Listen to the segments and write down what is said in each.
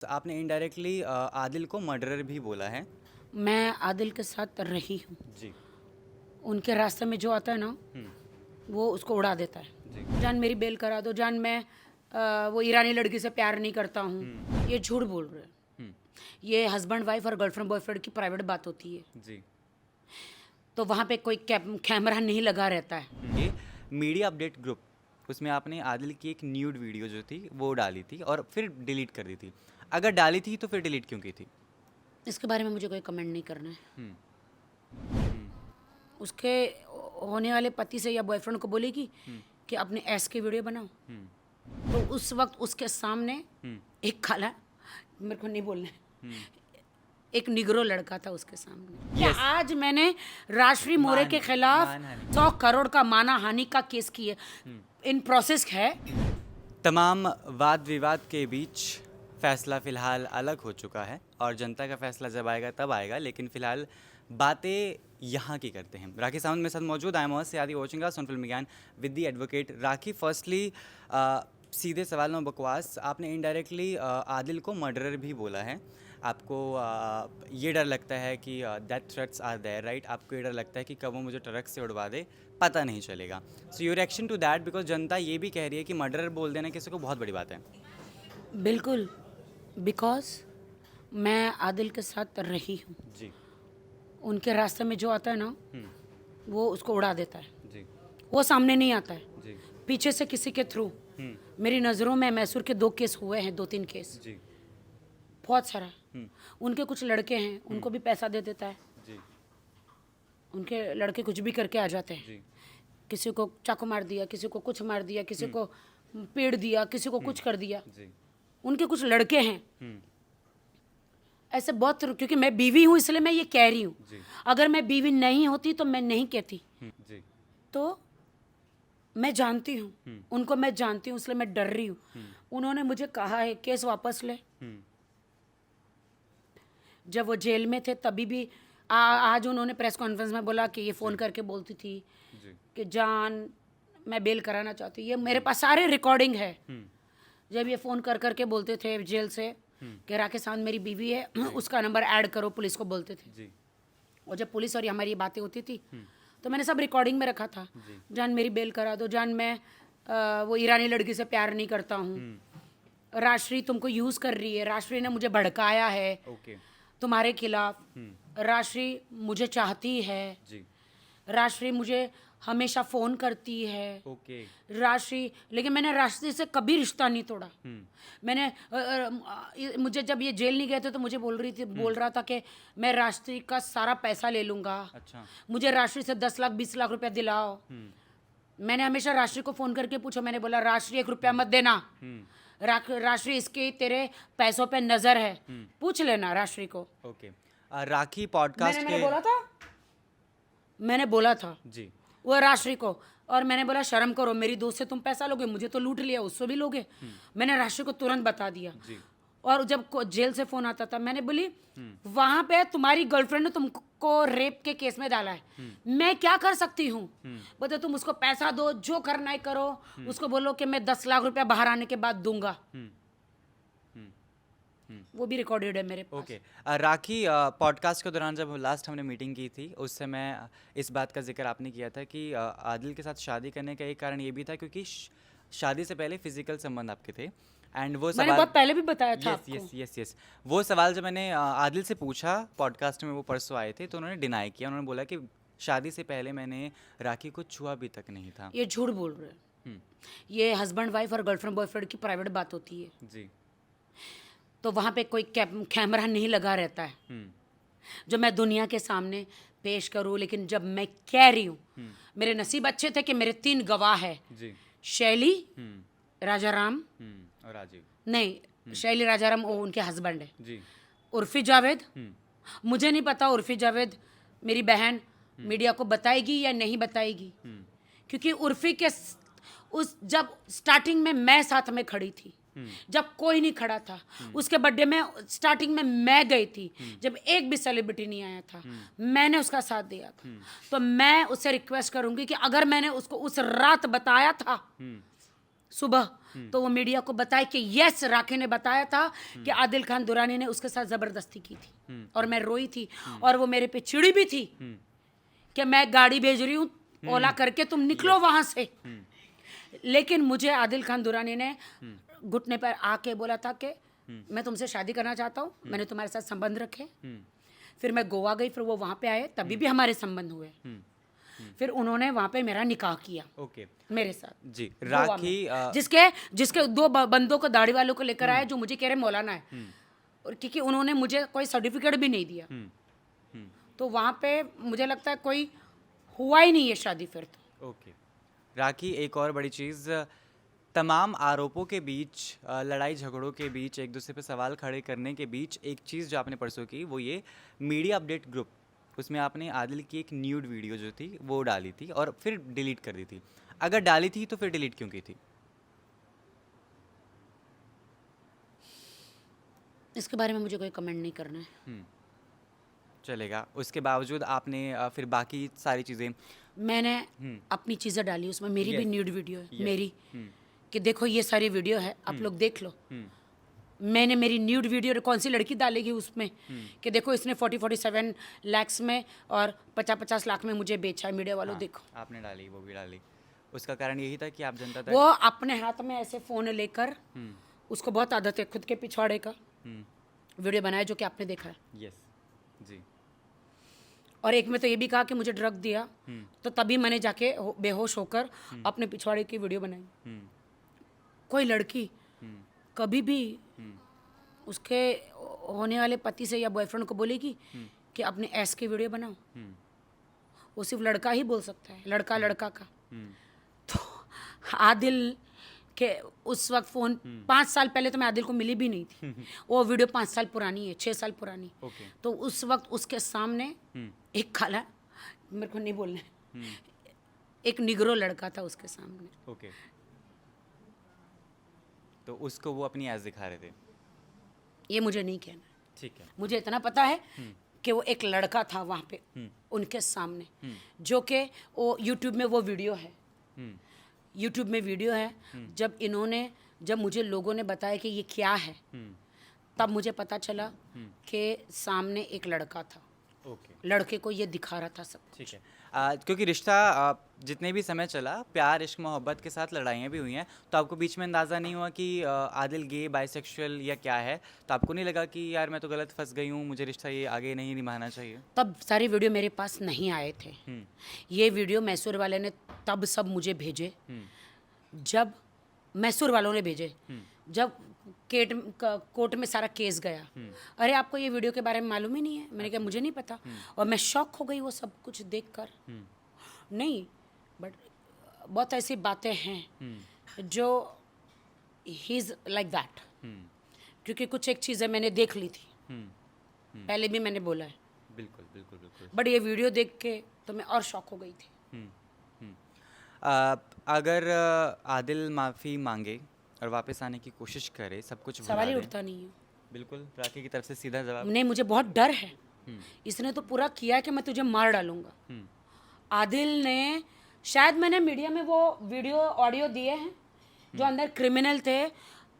तो आपने इनडायरेक्टली आदिल को मर्डरर भी बोला है। मैं आदिल के साथ रही हूँ। जी। उनके रास्ते में जो आता है ना वो उसको उड़ा देता जी। है। जान मेरी बेल करा दो, जान मैं वो ईरानी लड़की से प्यार नहीं करता हूँ, ये झूठ बोल रहे हैं। ये हस्बैंड वाइफ और गर्लफ्रेंड बॉयफ्रेंड की प्राइवेट बात होती है, जी। तो वहाँ पे कोई कैमरा नहीं लगा रहता है। ये मीडिया अपडेट ग्रुप, उसमें आपने आदिल की एक न्यूड वीडियो जो थी वो डाली थी और फिर डिलीट कर दी थी। अगर डाली थी तो फिर डिलीट क्यों की थी? इसके बारे में मुझे कोई कमेंट नहीं करना है। हम्म। उसके होने वाले पति से या बॉयफ्रेंड को बोलेगी कि अपने एस की वीडियो बनाओ, तो उस वक्त उसके सामने एक काला, मेरे को नहीं बोलना है, एक निगरो लड़का था उसके सामने। क्या आज मैंने राजश्री मोरे के खिलाफ मानहानि। 100 करोड़ का मानहानि का केस किया, इन प्रोसेस है। तमाम वाद विवाद के बीच फैसला फ़िलहाल अलग हो चुका है और जनता का फैसला जब आएगा तब आएगा, लेकिन फ़िलहाल बातें यहाँ की करते हैं। राखी सावंत मेरे साथ मौजूद, I am Mohammed Siyadi, watching us on Filmi Gyan with the advocate. Rakhi, firstly सीधे सवाल में बकवास, आपने इनडायरेक्टली आदिल को मर्डरर भी बोला है। आपको ये डर लगता है कि that threats are there, right? आपको ये डर लगता है कि कब वो मुझे ट्रक से उड़वा दे, पता नहीं चलेगा। So your reaction to that, because जनता ये भी कह रही है कि मर्डरर बोल देना किसी को बहुत बड़ी बात है। बिल्कुल, बिकॉज मैं आदिल के साथ रही हूँ। जी। उनके रास्ते में जो आता है ना वो उसको उड़ा देता है। जी। वो सामने नहीं आता है, जी। पीछे से किसी के थ्रू। मेरी नज़रों में मैसूर के 2 केस हुए हैं, 2-3 केस, जी। बहुत सारा। उनके कुछ लड़के हैं, उनको भी पैसा दे देता है। जी। उनके लड़के कुछ भी करके आ जाते हैं। जी। किसी को चाकू मार दिया, किसी को कुछ मार दिया, किसी को पेड़ दिया, किसी को कुछ कर दिया। जी। उनके कुछ लड़के हैं ऐसे बहुत, क्योंकि मैं बीवी हूँ इसलिए मैं ये कह रही हूँ। जी। अगर मैं बीवी नहीं होती तो मैं नहीं कहती। जी। तो मैं जानती हूँ उनको, मैं जानती हूँ, इसलिए मैं डर रही हूँ। उन्होंने मुझे कहा है केस वापस ले। जब वो जेल में थे तभी भी आज उन्होंने प्रेस कॉन्फ्रेंस में बोला कि ये फ़ोन करके बोलती थी जी। कि जान मैं बेल कराना चाहती हूँ। ये मेरे पास सारे रिकॉर्डिंग है। जब ये फ़ोन कर करके बोलते थे जेल से कि राखी सावंत मेरी बीवी है, उसका नंबर ऐड करो, पुलिस को बोलते थे। जी। और जब पुलिस और हमारी ये बातें होती थी तो मैंने सब रिकॉर्डिंग में रखा था। जान मेरी बेल करा दो, जान मैं वो ईरानी लड़की से प्यार नहीं करता हूँ, राजश्री तुमको यूज़ कर रही है, राजश्री ने मुझे भड़काया है ओके। तुम्हारे खिलाफ, राजश्री मुझे चाहती है, जी। राजश्री मुझे हमेशा फ़ोन करती है, ओके। राशि। लेकिन मैंने राशि से कभी रिश्ता नहीं तोड़ा। मैंने मुझे जब ये जेल नहीं गए थे तो मुझे बोल रहा था कि मैं राशि का सारा पैसा ले लूँगा। अच्छा। मुझे राशि से 10 लाख 20 लाख रुपया दिलाओ। मैंने हमेशा राशि को फ़ोन करके पूछा, मैंने बोला राशि 1 रुपया मत देना, राशि इसकी तेरे पैसों पे नज़र है, पूछ लेना राशि को। ओके। राखी पॉडकास्ट मैंने के बोला था, मैंने बोला था जी। वो राशि को, और मैंने बोला शर्म करो, मेरी दोस्त से तुम पैसा लोगे, मुझे तो लूट लिया, उससे भी लोगे। मैंने राशि को तुरंत बता दिया। जी। और जब जेल से फोन आता था मैंने बोली वहां पे तुम्हारी गर्लफ्रेंड ने तुमको रेप के केस में डाला है, मैं क्या कर सकती हूँ? बोलते तुम उसको पैसा दो, जो करना है करो, उसको बोलो कि मैं 10 लाख रुपया बाहर आने के बाद दूंगा। वो भी रिकॉर्डेड है मेरे पास। ओके। राखी, पॉडकास्ट के दौरान जब लास्ट हमने मीटिंग की थी उस समय इस बात का जिक्र आपने किया था कि आदिल के साथ शादी करने का एक कारण ये भी था क्योंकि शादी से पहले फिजिकल संबंध आपके थे। एंड वो मैंने सवाल बहुत पहले भी बताया था यस आपको। यस यस यस वो सवाल जब मैंने आदिल से पूछा पॉडकास्ट में, वो परसों आए थे, तो उन्होंने डिनाई किया। उन्होंने बोला कि शादी से पहले मैंने राखी को छुआ भी तक नहीं था। ये झूठ बोल रहे हैं। ये हस्बैंड वाइफ और गर्लफ्रेंड बॉयफ्रेंड की प्राइवेट बात होती है, जी। तो वहाँ पे कोई कैमरा नहीं लगा रहता है जो मैं दुनिया के सामने पेश करूँ। लेकिन जब मैं कह रही हूँ, मेरे नसीब अच्छे थे कि मेरे 3 गवाह है, जी। शैली, राजाराम, और राजीव। नहीं शैली राजाराम वो उनके हस्बैंड है, जी। उर्फी जावेद। मुझे नहीं पता उर्फी जावेद मेरी बहन मीडिया को बताएगी या नहीं बताएगी, क्योंकि उर्फी के उस जब स्टार्टिंग में मैं साथ में खड़ी थी, जब कोई नहीं खड़ा था, उसके बर्थडे में स्टार्टिंग में मैं गई थी, जब एक भी सेलिब्रिटी नहीं आया था, मैंने उसका साथ दिया था। तो मैं उससे रिक्वेस्ट करूंगी कि अगर मैंने उसको उस रात बताया था सुबह तो वो मीडिया को बताए कि यस, राखी ने बताया था कि आदिल खान दुरानी ने उसके साथ जबरदस्ती की थी, और मैं रोई थी, और वो मेरे पे चिड़ी भी थी कि मैं गाड़ी भेज रही हूँ ओला करके, तुम निकलो वहां से। लेकिन मुझे आदिल खान दुरानी ने घुटने पर आके बोला था कि मैं तुमसे शादी करना चाहता हूँ, मैंने तुम्हारे साथ संबंध रखे। फिर मैं गोवा गई, फिर वो वहाँ पे आए, तभी भी हमारे संबंध हुए। फिर उन्होंने वहाँ पे मेरा निकाह किया ओके मेरे साथ जी। गोवा राखी में। जिसके दो बंदों को, दाढ़ी वालों को लेकर आए, जो मुझे कह रहे मौलाना है, और क्योंकि उन्होंने मुझे कोई सर्टिफिकेट भी नहीं दिया, तो वहाँ पे मुझे लगता है कोई हुआ ही नहीं है शादी फिर तो। ओके राखी, एक और बड़ी चीज़, तमाम आरोपों के बीच, लड़ाई झगड़ों के बीच, एक दूसरे पे सवाल खड़े करने के बीच, एक चीज़ जो आपने परसों की वो ये मीडिया अपडेट ग्रुप, उसमें आपने आदिल की एक न्यूड वीडियो जो थी वो डाली थी और फिर डिलीट कर दी थी। अगर डाली थी तो फिर डिलीट क्यों की थी? इसके बारे में मुझे कोई कमेंट नहीं करना है। चलेगा। उसके बावजूद आपने फिर बाकी सारी चीज़ें, मैंने अपनी चीज़ें डाली उसमें, मेरी भी Yes. न्यूड वीडियो है Yes. मेरी, कि देखो ये सारी वीडियो है, आप लोग देख लो। मैंने मेरी न्यूड वीडियो, कौन सी लड़की डालेगी उसमें कि देखो इसने 47 लाख में और 50 लाख में मुझे बेचा है, मीडिया वालों देखो। आपने डाली, वो भी डाली। उसका कारण यही था कि आप जनता तक वो अपने हाथ में ऐसे फ़ोन लेकर, उसको बहुत आदत है खुद के पिछवाड़े का, वीडियो बनाया जो कि आपने देखा है। यस जी। और एक में तो ये भी कहा कि मुझे ड्रग दिया, तो तभी मैंने जाके बेहोश होकर अपने पिछवाड़े की वीडियो बनाई। कोई लड़की कभी भी उसके होने वाले पति से या बॉयफ्रेंड को बोलेगी कि अपने एस की वीडियो बनाओ, वो सिर्फ लड़का ही बोल सकता है, लड़का लड़का का। तो आदिल के उस वक्त फ़ोन 5 साल पहले तो मैं आदिल को मिली भी नहीं थी, वो वीडियो 5 साल पुरानी है, 6 साल पुरानी। ओके तो उस वक्त उसके सामने एक काला, मेरे को नहीं बोलना है, एक निगरो लड़का था उसके सामने। ओके तो उसको वो अपनी एज दिखा रहे थे। ये मुझे नहीं कहना है, ठीक है। मुझे इतना पता है कि वो एक लड़का था वहाँ पे उनके सामने, जो कि वो यूट्यूब में वो वीडियो है, यूट्यूब में वीडियो है। जब मुझे लोगों ने बताया कि ये क्या है, तब मुझे पता चला कि सामने एक लड़का था, ओके लड़के को ये दिखा रहा था सब। ठीक है। क्योंकि रिश्ता जितने भी समय चला, प्यार इश्क मोहब्बत के साथ लड़ाइयाँ भी हुई हैं, तो आपको बीच में अंदाज़ा नहीं हुआ कि आदिल गे, बाइसेक्सुअल या क्या है? तो आपको नहीं लगा कि यार मैं तो गलत फंस गई हूँ, मुझे रिश्ता ये आगे नहीं निभाना चाहिए? तब सारी वीडियो मेरे पास नहीं आए थे। ये वीडियो मैसूर वाले ने तब सब मुझे भेजे, जब मैसूर वालों ने भेजे, जब कोर्ट में सारा केस गया। अरे आपको ये वीडियो के बारे में मालूम ही नहीं है? मैंने कहा मुझे नहीं पता, और मैं शॉक हो गई वो सब कुछ देखकर। नहीं, बट बहुत ऐसी बातें हैं जो ही इज़ लाइक दैट, क्योंकि कुछ एक चीज़ें मैंने देख ली थी, पहले भी मैंने बोला है। बिल्कुल बिल्कुल बिल्कुल। बट ये वीडियो देख के तो मैं और शॉक हो गई थी। अगर आदिल माफ़ी मांगे और वापस आने की कोशिश करे, सब कुछ भुला सवाल ही दे, उठता नहीं है। बिल्कुल राखी की तरफ से सीधा जवाब। नहीं, मुझे बहुत डर है, इसने तो पूरा किया है कि मैं तुझे मार डालूंगा। आदिल ने, शायद मैंने मीडिया में वो वीडियो ऑडियो दिए हैं जो अंदर क्रिमिनल थे,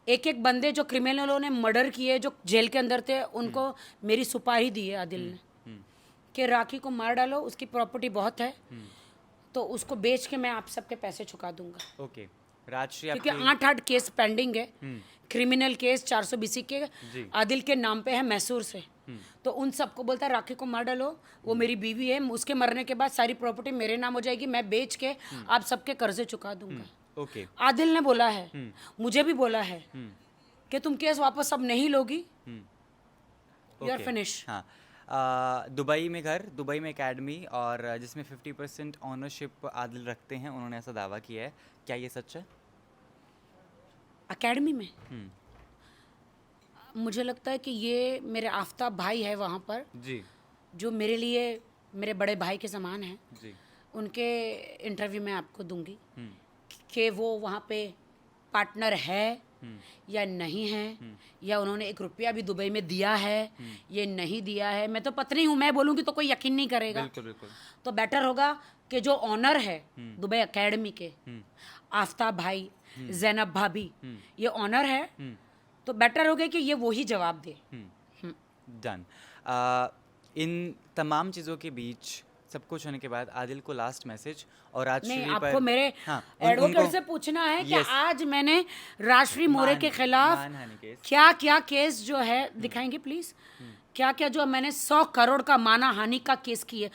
एक एक बंदे जो क्रिमिनलों ने मर्डर किए, जो जेल के अंदर थे, उनको मेरी सुपारी दी है आदिल ने कि राखी को मार डालो, उसकी प्रॉपर्टी बहुत है, तो उसको बेच के मैं आप सबके पैसे चुका दूंगा। ओके राजश्री, क्योंकि आपकी 8 केस पेंडिंग है, क्रिमिनल केस 420 के जी। आदिल के नाम पे है मैसूर से, तो उन सबको बोलता है राखी को मार डालो, वो मेरी बीवी है, उसके मरने के बाद सारी प्रॉपर्टी मेरे नाम हो जाएगी, मैं बेच के आप सबके कर्जे चुका दूंगा। ओके आदिल ने बोला है, मुझे भी बोला है कि तुम केस वापस अब नहीं लोगी, यू आर फिनिश। हाँ, दुबई में घर, दुबई में एकेडमी, और जिसमें 50% ऑनरशिप आदिल रखते हैं, उन्होंने ऐसा दावा किया है। क्या ये सच है? एकेडमी में मुझे लगता है कि ये मेरे आफ्ताब भाई है वहाँ पर, जी जो मेरे लिए मेरे बड़े भाई के समान हैं। जी। उनके इंटरव्यू में आपको दूंगी कि वो वहाँ पे पार्टनर है या नहीं है, या उन्होंने 1 रुपया भी दुबई में दिया है ये नहीं दिया है। मैं तो पत्नी हूँ, मैं बोलूँगी तो कोई यकीन नहीं करेगा। बिल्कुल बिल्कुल। तो बेटर होगा कि जो ऑनर है दुबई एकेडमी के, आफ्ताब भाई, जैनब भाभी, ये ऑनर है, तो बेटर हो गया कि ये वही जवाब दे। डन। इन तमाम चीज़ों के बीच सब कुछ होने के बाद आदिल को लास्ट मैसेज और आज नहीं, श्री आपको पर मेरे एडवोकेट से पूछना है कि Yes. आज मैंने राजश्री मोरे के खिलाफ मानहानि केस। क्या क्या केस जो है दिखाएंगे प्लीज, क्या क्या जो मैंने 100 करोड़ का मानहानि का केस किए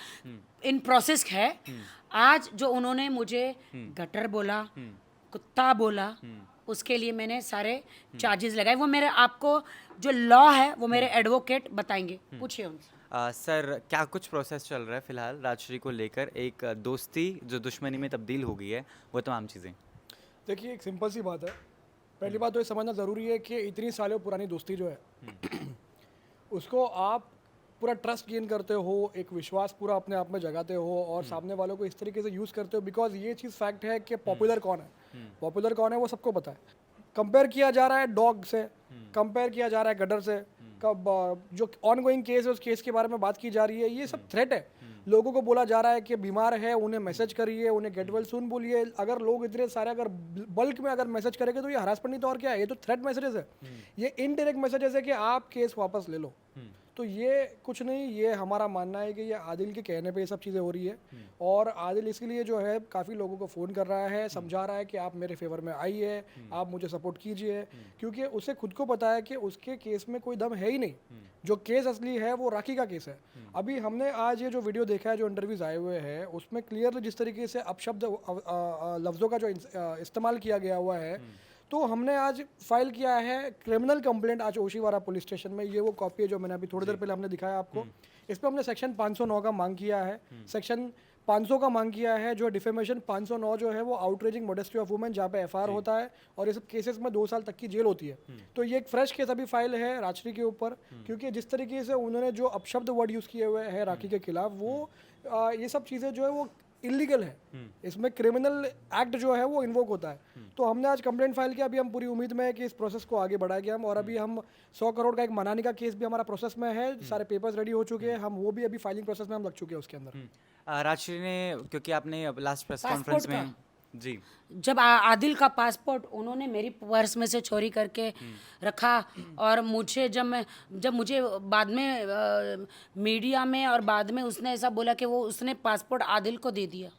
इन प्रोसेस है। आज जो उन्होंने मुझे गटर बोला, कुत्ता बोला, उसके लिए मैंने सारे चार्जेस लगाए। वो मेरे आपको जो लॉ है वो मेरे एडवोकेट बताएंगे, पूछिए उनसे। सर क्या कुछ प्रोसेस चल रहा है फिलहाल राजश्री को लेकर, एक दोस्ती जो दुश्मनी में तब्दील हो गई है, वो तमाम चीज़ें? देखिए, एक सिंपल सी बात है। पहली बात तो ये समझना ज़रूरी है कि इतनी सालों पुरानी दोस्ती जो है उसको आप पूरा ट्रस्ट गेन करते हो, एक विश्वास पूरा अपने आप में जगाते हो और सामने वालों को इस तरीके से यूज़ करते हो, बिकॉज ये चीज़ फैक्ट है कि पॉपुलर कौन है, पॉपुलर कौन है वो सबको पता है। कंपेयर किया जा रहा है डॉग से, कंपेयर किया जा रहा है गडर से, कब जो ऑनगोइंग केस है उस केस के बारे में बात की जा रही है, ये सब थ्रेट है। लोगों को बोला जा रहा है कि बीमार है, उन्हें मैसेज करिए, उन्हें गेट वेल सून बोलिए। अगर लोग इतने सारे अगर बल्क में अगर मैसेज करेंगे तो ये हरासमेंट नहीं तो और क्या है, ये तो थ्रेट मैसेजेस है, ये इनडायरेक्ट मैसेजेस है कि आप केस वापस ले लो। तो ये कुछ नहीं, ये हमारा मानना है कि ये आदिल के कहने पे ये सब चीज़ें हो रही है और आदिल इसलिए जो है काफ़ी लोगों को फ़ोन कर रहा है, समझा रहा है कि आप मेरे फेवर में आइए, आप मुझे सपोर्ट कीजिए, क्योंकि उसे खुद को पता है कि उसके केस में कोई दम है ही नहीं। जो केस असली है वो राखी का केस है। अभी हमने आज ये जो वीडियो देखा है, जो इंटरव्यूज़ आए हुए हैं, उसमें क्लियरली जिस तरीके से अपशब्द लफ्ज़ों का जो इस्तेमाल किया गया हुआ है, तो हमने आज फाइल किया है क्रिमिनल कंप्लेंट आज ओशीवारा पुलिस स्टेशन में। ये वो कॉपी है जो मैंने अभी थोड़ी देर पहले हमने दिखाया आपको। इस पर हमने सेक्शन 509 का मांग किया है, सेक्शन 500 का मांग किया है, जो डिफेमेशन 509 जो है वो आउटरेजिंग मॉडेस्टी ऑफ वुमेन, जहाँ पे एफआईआर होता है और ये सब केसेस में 2 साल तक की जेल होती है। तो ये एक फ्रेश केस अभी फाइल है राजश्री के ऊपर, क्योंकि जिस तरीके से उन्होंने जो अपशब्द वर्ड यूज़ किए हुए हैं राखी के खिलाफ, वो ये सब चीज़ें जो है वो इलीगल है, इसमें क्रिमिनल एक्ट जो है वो इन्वोक होता है। तो हमने आज कंप्लेंट फाइल किया। अभी हम पूरी उम्मीद में है कि इस प्रोसेस को आगे बढ़ाएंगे हम, और अभी हम 100 करोड़ का एक मानहानि का केस भी हमारा प्रोसेस में है, सारे पेपर्स रेडी हो चुके हैं, हम वो भी अभी फाइलिंग प्रोसेस में हम लग चुके हैं उसके अंदर। राजश्री ने, क्योंकि आपने लास्ट प्रेस पासपोर्ट कॉन्फ्रेंस में जी जब आदिल का पासपोर्ट उन्होंने मेरी पर्स में से चोरी करके रखा, और मुझे जब मुझे बाद में मीडिया में और बाद में उसने ऐसा बोला कि वो उसने पासपोर्ट आदिल को दे दिया,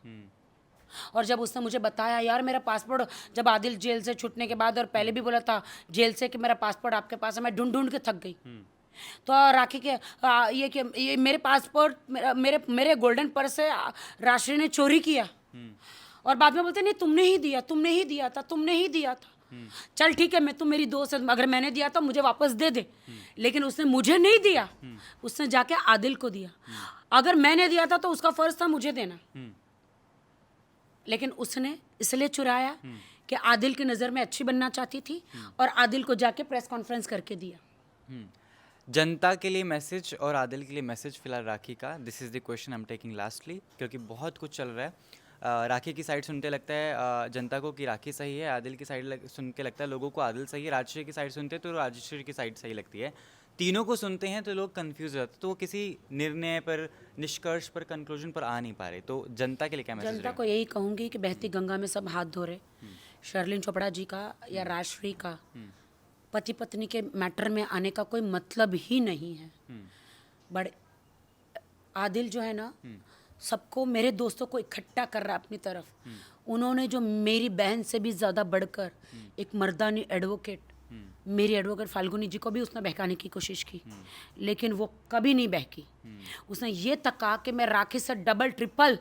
और जब उसने मुझे बताया यार मेरा पासपोर्ट, जब आदिल जेल से छूटने के बाद और पहले भी बोला था जेल से कि मेरा पासपोर्ट आपके पास है, मैं ढूंढ ढूंढ के थक गई। तो राखी के ये मेरे पासपोर्ट मेरे गोल्डन पर्स से राजश्री ने चोरी किया, और बाद में बोलते नहीं तुमने ही दिया, तुमने ही दिया था, तुमने ही दिया था। चल ठीक है, मैं तो मेरी दोस्त है, अगर मैंने दिया तो मुझे वापस दे दे, लेकिन उसने मुझे नहीं दिया, उसने जाके आदिल को दिया। अगर मैंने दिया था तो उसका फर्ज था मुझे देना, लेकिन उसने इसलिए चुराया कि आदिल की नज़र में अच्छी बनना चाहती थी, और आदिल को जाके प्रेस कॉन्फ्रेंस करके दिया। जनता के लिए मैसेज और आदिल के लिए मैसेज फिलहाल राखी का, this is the question I am taking lastly, क्योंकि बहुत कुछ चल रहा है। राखी की साइड सुनते लगता है जनता को कि राखी सही है, आदिल की साइड सुन के लगता है लोगों को आदिल सही है, राजश्री की साइड सुनते हैं तो राजश्री की साइड सही लगती है। तीनों को सुनते हैं तो लोग कंफ्यूज हो जाते, तो वो किसी निर्णय पर, निष्कर्ष पर, कंक्लूजन पर आ नहीं पा रहे। तो जनता के लिए क्या मैसेज जनता को यही कहूँगी कि बहती गंगा में सब हाथ धो रहे, शर्लिन चोपड़ा जी का या राजश्री का पति पत्नी के मैटर में आने का कोई मतलब ही नहीं है। बड़े आदिल जो है ना, सबको, मेरे दोस्तों को इकट्ठा कर रहा है अपनी तरफ। उन्होंने जो मेरी बहन से भी ज़्यादा बढ़कर एक मर्दानी एडवोकेट, मेरी एडवोकेट फाल्गुनी जी को भी उसने बहकाने की कोशिश की, लेकिन वो कभी नहीं बहकी। उसने ये तक कहा कि मैं राखी से डबल ट्रिपल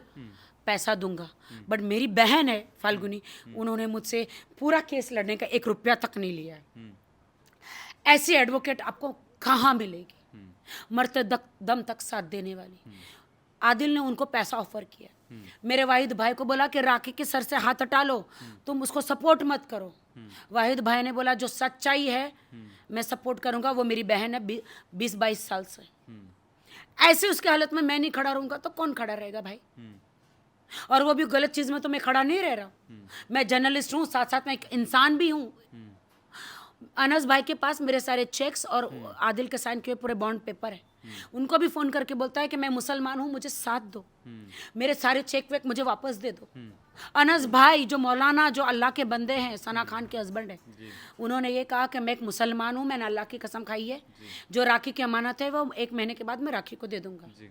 पैसा दूंगा, बट मेरी बहन है फाल्गुनी, उन्होंने मुझसे पूरा केस लड़ने का 1 रुपया तक नहीं लिया है। ऐसी एडवोकेट आपको कहाँ मिलेगी, मरते दम तक साथ देने वाली। आदिल ने उनको पैसा ऑफर किया, मेरे वाहिद भाई को बोला कि राखी के सर से हाथ हटा लो, तुम उसको सपोर्ट मत करो। वाहिद भाई ने बोला जो सच्चाई है मैं सपोर्ट करूंगा, वो मेरी बहन है 20-22 साल से, ऐसे उसके हालत में मैं नहीं खड़ा रहूंगा तो कौन खड़ा रहेगा भाई। और वो भी गलत चीज में तो मैं खड़ा नहीं रह रहा हूँ, मैं जर्नलिस्ट हूँ, साथ साथ में एक इंसान भी हूँ। अनस भाई के पास मेरे सारे चेक्स और आदिल के साइन किए पूरे बॉन्ड पेपर है। उनको भी फ़ोन करके बोलता है कि मैं मुसलमान हूँ, मुझे साथ दो, मेरे सारे चेक वेक मुझे वापस दे दो। अनस भाई जो मौलाना, जो अल्लाह के बंदे हैं, सना खान के हस्बैंड है, उन्होंने ये कहा कि मैं एक मुसलमान हूँ, मैंने अल्लाह की कसम खाई है, जो राखी की अमानत है वो 1 महीने के बाद मैं राखी को दे दूंगा। जी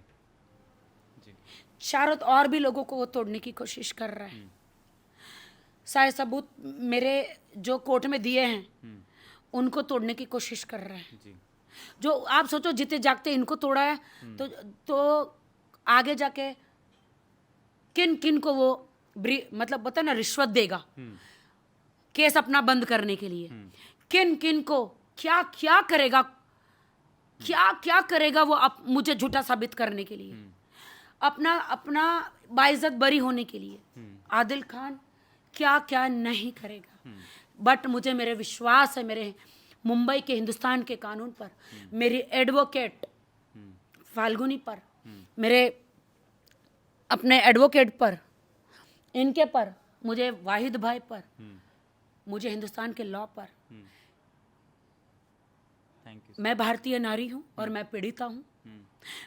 जी चारों और भी लोगों को वो तोड़ने की कोशिश कर रहा है। सारे सबूत मेरे जो कोर्ट में दिए हैं उनको तोड़ने की कोशिश कर रहा है। जी जो आप सोचो जीते जागते इनको तोड़ा है, तो आगे जाके किन किन को वो मतलब पता है ना, रिश्वत देगा केस अपना बंद करने के लिए, किन किन को क्या क्या करेगा, क्या क्या करेगा वो मुझे झूठा साबित करने के लिए, अपना बाइज्जत बरी होने के लिए। आदिल खान क्या क्या नहीं करेगा, बट मुझे मेरे विश्वास है मेरे मुंबई के हिंदुस्तान के कानून पर, मेरी एडवोकेट फाल्गुनी पर, मेरे अपने एडवोकेट पर, इनके पर, मुझे वाहिद भाई पर, मुझे हिंदुस्तान के लॉ पर। Thank you. मैं भारतीय नारी हूँ और मैं पीड़िता हूँ।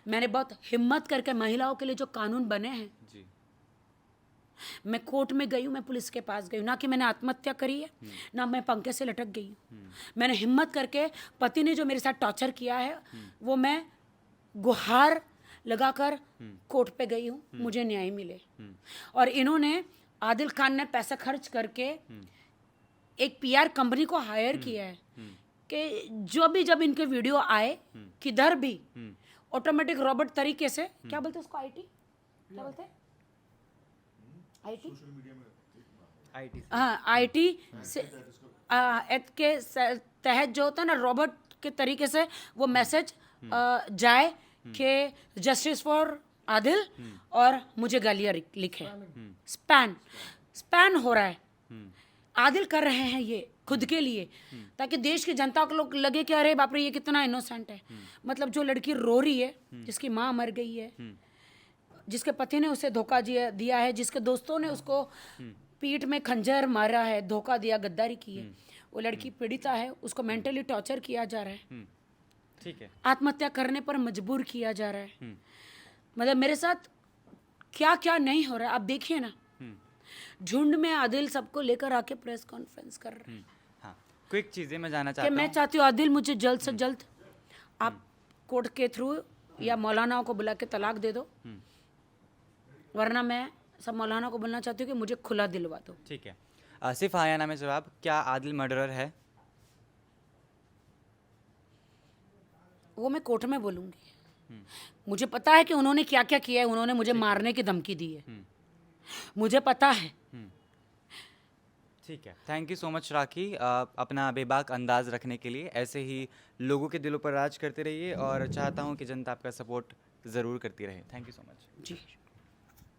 मैंने बहुत हिम्मत करके महिलाओं के लिए जो कानून बने हैं, जी मैं कोर्ट में गई हूँ, मैं पुलिस के पास गई हूँ, ना कि मैंने आत्महत्या करी है, ना मैं पंखे से लटक गई हूँ। मैंने हिम्मत करके, पति ने जो मेरे साथ टॉर्चर किया है वो मैं गुहार लगाकर कोर्ट पे गई हूँ, मुझे न्याय मिले। और इन्होंने, आदिल खान ने पैसा खर्च करके एक पीआर कंपनी को हायर किया है कि जब इनके वीडियो आए किधर भी ऑटोमेटिक रोबोट तरीके से, क्या बोलते हैं उसको, आईटी क्या बोलते हैं, आईटी, आईटी हाँ आईटी से एक्ट के तहत जो होता है ना, रोबोट के तरीके से वो मैसेज जाए कि जस्टिस फॉर आदिल, और मुझे गालियाँ लिखे। स्पैन हो रहा है, आदिल कर रहे हैं ये खुद के लिए, ताकि देश की जनता को लोग लगे कि अरे बाप रे ये कितना इनोसेंट है। मतलब जो लड़की रो रही है, जिसकी माँ मर गई है, जिसके पति ने उसे धोखा दिया है, जिसके दोस्तों ने उसको पीठ में खंजर मारा है, धोखा दिया, गद्दारी की है, वो लड़की पीड़िता है, उसको मेंटली टॉर्चर किया जा रहा है, ठीक है, आत्महत्या करने पर मजबूर किया जा रहा है। मतलब मेरे साथ क्या क्या नहीं हो रहा है, आप देखिए ना। झुंड में आदिल सबको लेकर आके प्रेस कॉन्फ्रेंस कर रहे हैं। हाँ, क्विक चीज़ें मैं जानना कि चाहता मैं हूँ। चाहती हूँ आदिल मुझे जल्द से जल्द आप कोर्ट के थ्रू या मौलानाओं को बुला के तलाक दे दो, वरना मैं सब मौलाना को बोलना चाहती हूँ कि मुझे खुला दिलवा दो। ठीक है, सिर्फ हाँ या ना में जवाब, क्या आदिल मर्डरर है? वो मैं कोर्ट में बोलूँगी। मुझे पता है कि उन्होंने क्या क्या किया है, उन्होंने मुझे मारने की धमकी दी है, मुझे पता है। ठीक है, थैंक यू सो मच राखी, अपना बेबाक अंदाज रखने के लिए। ऐसे ही लोगों के दिलों पर राज करते रहिए और चाहता हूँ कि जनता आपका सपोर्ट ज़रूर करती रहे। Thank you so much. Ji.